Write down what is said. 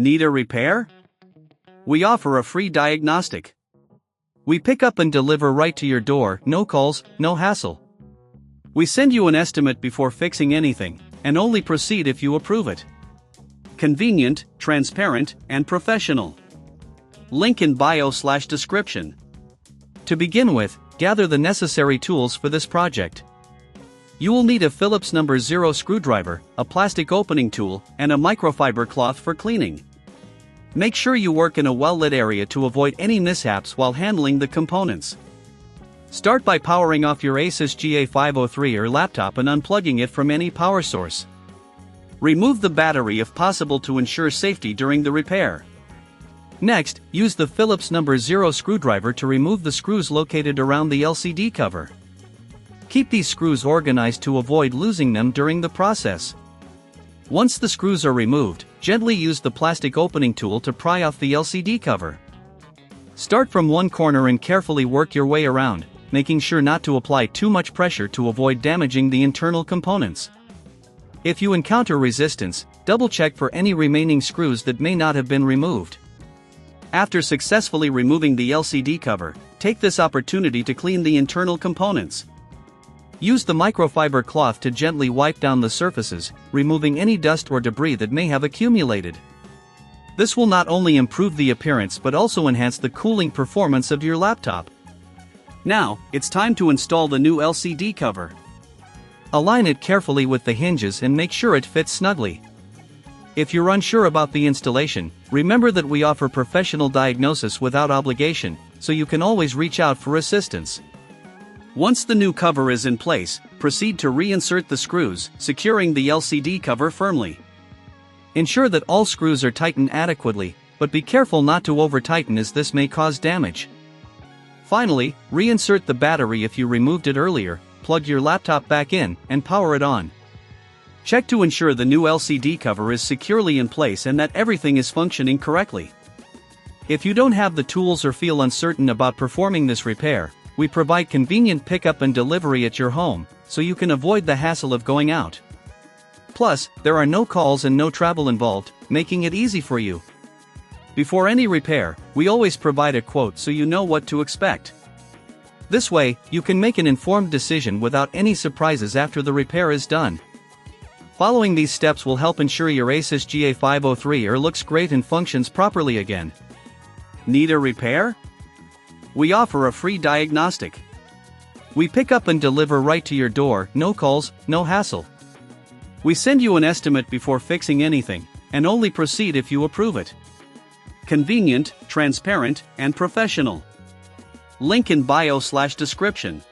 Need a repair? We offer a free diagnostic. We pick up and deliver right to your door, no calls, no hassle. We send you an estimate before fixing anything, and only proceed if you approve it. Convenient, transparent, and professional. Link in bio/description. To begin with, gather the necessary tools for this project. You will need a Phillips #0 screwdriver, a plastic opening tool, and a microfiber cloth for cleaning. Make sure you work in a well-lit area to avoid any mishaps while handling the components. Start by powering off your ASUS GA503R laptop and unplugging it from any power source. Remove the battery if possible to ensure safety during the repair. Next, use the Phillips #0 screwdriver to remove the screws located around the LCD cover. Keep these screws organized to avoid losing them during the process. Once the screws are removed, gently use the plastic opening tool to pry off the LCD cover. Start from one corner and carefully work your way around, making sure not to apply too much pressure to avoid damaging the internal components. If you encounter resistance, double-check for any remaining screws that may not have been removed. After successfully removing the LCD cover, take this opportunity to clean the internal components. Use the microfiber cloth to gently wipe down the surfaces, removing any dust or debris that may have accumulated. This will not only improve the appearance but also enhance the cooling performance of your laptop. Now, it's time to install the new LCD cover. Align it carefully with the hinges and make sure it fits snugly. If you're unsure about the installation, remember that we offer professional diagnosis without obligation, so you can always reach out for assistance. Once the new cover is in place, proceed to reinsert the screws, securing the LCD cover firmly. Ensure that all screws are tightened adequately, but be careful not to over-tighten as this may cause damage. Finally, reinsert the battery if you removed it earlier, plug your laptop back in, and power it on. Check to ensure the new LCD cover is securely in place and that everything is functioning correctly. If you don't have the tools or feel uncertain about performing this repair, we provide convenient pickup and delivery at your home, so you can avoid the hassle of going out. Plus, there are no calls and no travel involved, making it easy for you. Before any repair, we always provide a quote so you know what to expect. This way, you can make an informed decision without any surprises after the repair is done. Following these steps will help ensure your ASUS GA503R looks great and functions properly again. Need a repair? We offer a free diagnostic. We pick up and deliver right to your door, no calls, no hassle. We send you an estimate before fixing anything, and only proceed if you approve it. Convenient, transparent, and professional. Link in bio/description.